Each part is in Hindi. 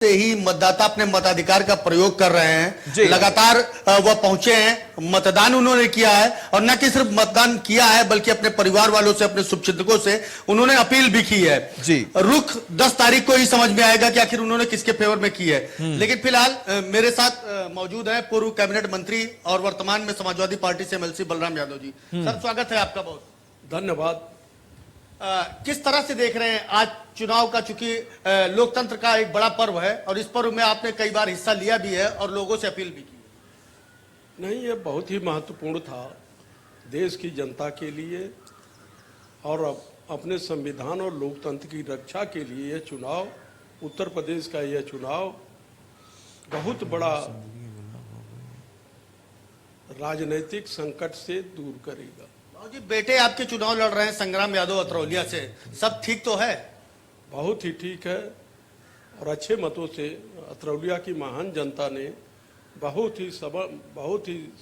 से ही मतदाता अपने मताधिकार का प्रयोग कर रहे हैं। लगातार वह पहुंचे हैं, मतदान उन्होंने किया है और न कि सिर्फ मतदान किया है बल्कि अपने परिवार वालों से, अपने शुभचिंतकों से उन्होंने अपील भी की है। जी रुख 10 तारीख को ही समझ में आएगा कि आखिर उन्होंने किसके फेवर में की है। लेकिन फिलहाल मेरे साथ मौजूद है पूर्व कैबिनेट मंत्री और वर्तमान में समाजवादी पार्टी से एमएलसी बलराम यादव जी। सर स्वागत है आपका, बहुत धन्यवाद। किस तरह से देख रहे हैं आज चुनाव का, चूंकि लोकतंत्र का एक बड़ा पर्व है और इस पर्व में आपने कई बार हिस्सा लिया भी है और लोगों से अपील भी की। नहीं, ये बहुत ही महत्वपूर्ण था देश की जनता के लिए और अपने संविधान और लोकतंत्र की रक्षा के लिए। यह चुनाव, उत्तर प्रदेश का यह चुनाव बहुत बड़ा राजनीतिक संकट से दूर करेगा। जी बेटे आपके चुनाव लड़ रहे हैं संग्राम यादव अतरौलिया से, सब ठीक तो है? बहुत ही ठीक है और अच्छे मतों से अतरौलिया की महान जनता ने बहुत ही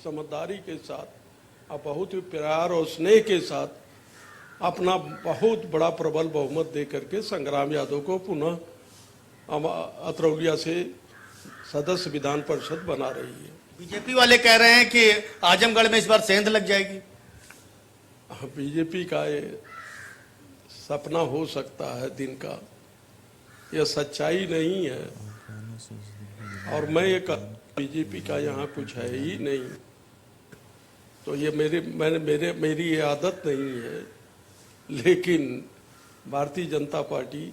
समझदारी के साथ और बहुत ही प्यार और स्नेह के साथ अपना बहुत बड़ा प्रबल बहुमत दे करके संग्राम यादव को पुनः अतरौलिया से सदस्य विधान परिषद बना रही है। बीजेपी वाले कह रहे हैं कि आजमगढ़ में इस बार सेंध लग जाएगी। बीजेपी का ये सपना हो सकता है दिन का, यह सच्चाई नहीं है और मैं एक बीजेपी का यहाँ कुछ है ही नहीं, तो ये मेरी ये आदत नहीं है। लेकिन भारतीय जनता पार्टी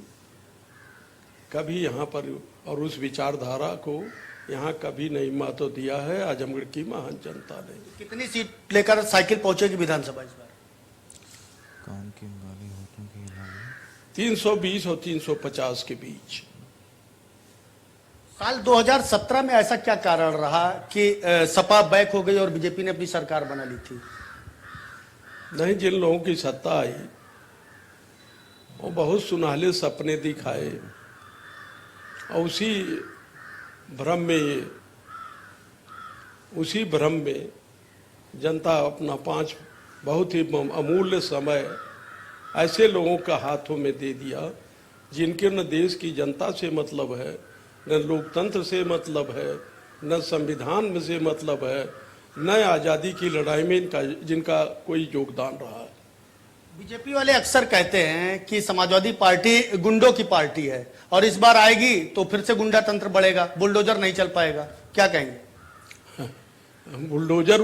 कभी यहाँ पर और उस विचारधारा को यहाँ कभी नहीं महत्व दिया है आजमगढ़ की महान जनता ने। कितनी सीट लेकर साइकिल पहुंचेगी विधानसभा इस बार? 320 और 350 के बीच। साल 2017 में ऐसा क्या कारण रहा कि सपा बैक हो गई और बीजेपी ने अपनी सरकार बना ली थी? नहीं, जिन लोगों की सत्ता आई वो बहुत सुनहले सपने दिखाए और उसी भ्रम में जनता अपना 5 बहुत ही अमूल्य समय ऐसे लोगों का हाथों में दे दिया जिनके न देश की जनता से मतलब है, न लोकतंत्र से मतलब है, न संविधान में से मतलब है, न आज़ादी की लड़ाई में जिनका कोई योगदान रहा है। बीजेपी वाले अक्सर कहते हैं कि समाजवादी पार्टी गुंडों की पार्टी है और इस बार आएगी तो फिर से गुंडा तंत्र बढ़ेगा, बुलडोजर नहीं चल पाएगा, क्या कहेंगे? बुलडोजर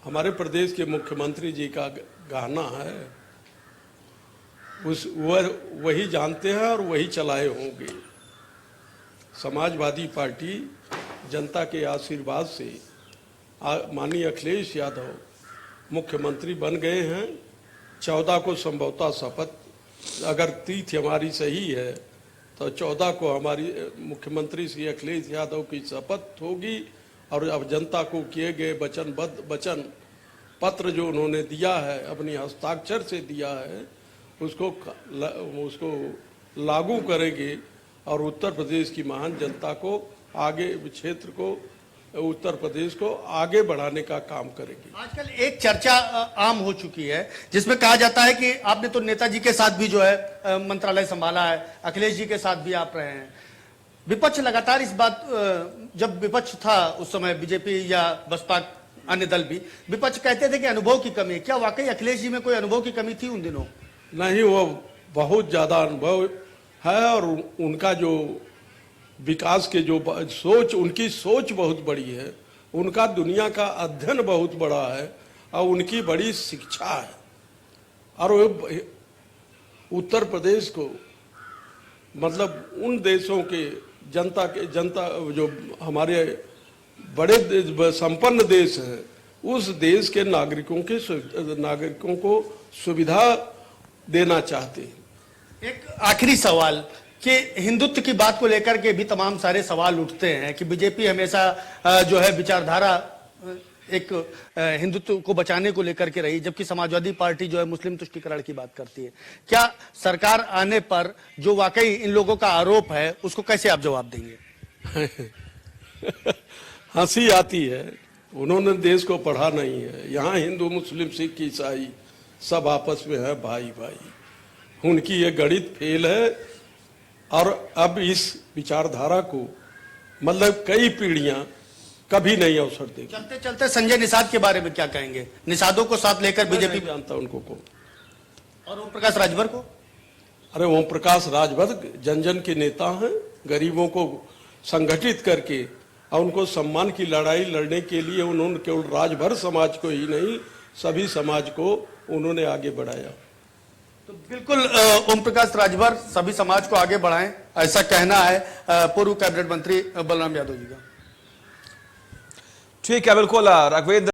हमारे प्रदेश के मुख्यमंत्री जी का गहना है, वही जानते हैं और वही चलाए होंगे। समाजवादी पार्टी जनता के आशीर्वाद से माननीय अखिलेश यादव मुख्यमंत्री बन गए हैं। 14 को संभवतः शपथ, अगर तिथि हमारी सही है तो 14 को हमारी मुख्यमंत्री श्री अखिलेश यादव की शपथ होगी और अब जनता को किए गए वचन पत्र जो उन्होंने दिया है, अपनी हस्ताक्षर से दिया है, उसको लागू करेंगे और उत्तर प्रदेश की महान जनता को आगे, क्षेत्र को, उत्तर प्रदेश को आगे बढ़ाने का काम करेंगे। आजकल एक चर्चा आम हो चुकी है जिसमें कहा जाता है कि आपने तो नेताजी के साथ भी जो है मंत्रालय संभाला है, अखिलेश जी के साथ भी आप रहे हैं। विपक्ष लगातार इस बात, जब विपक्ष था उस समय बीजेपी या बसपा अन्य दल भी, विपक्ष कहते थे कि अनुभव की कमी है। क्या वाकई अखिलेश जी में कोई अनुभव की कमी थी उन दिनों? नहीं, वो बहुत ज्यादा अनुभव है और उनका जो विकास के जो सोच, उनकी सोच बहुत बड़ी है, उनका दुनिया का अध्ययन बहुत बड़ा है और उनकी बड़ी शिक्षा है और उत्तर प्रदेश को मतलब उन देशों के जनता जो हमारे बड़े संपन्न देश हैं, उस देश के नागरिकों को सुविधा देना चाहते हैं। एक आखिरी सवाल कि हिंदुत्व की बात को लेकर के भी तमाम सारे सवाल उठते हैं कि बीजेपी हमेशा जो है विचारधारा एक हिंदुत्व को बचाने को लेकर के रही, जबकि समाजवादी पार्टी जो है मुस्लिम तुष्टीकरण की बात करती है। क्या सरकार आने पर जो वाकई इन लोगों का आरोप है उसको कैसे आप जवाब देंगे? हंसी आती है, उन्होंने देश को पढ़ा नहीं है। यहाँ हिंदू, मुस्लिम, सिख, ईसाई सब आपस में है भाई भाई उनकी ये गणित फेल है और अब इस विचारधारा को मतलब कई पीढ़ियां कभी नहीं अवसर देगी। चलते चलते संजय निषाद के बारे में क्या कहेंगे? निषादों को साथ लेकर बीजेपी जानता उनको को, और ओम प्रकाश राजभर को? अरे ओम प्रकाश राजभर जन जन के नेता हैं, गरीबों को संगठित करके और उनको सम्मान की लड़ाई लड़ने के लिए उन्होंने केवल राजभर समाज को ही नहीं सभी समाज को उन्होंने आगे बढ़ाया। तो बिल्कुल ओम प्रकाश राजभर सभी समाज को आगे बढ़ाएं, ऐसा कहना है पूर्व कैबिनेट मंत्री बलराम यादव जी का। ठीक है, बिल्कुल राघवेंद्र।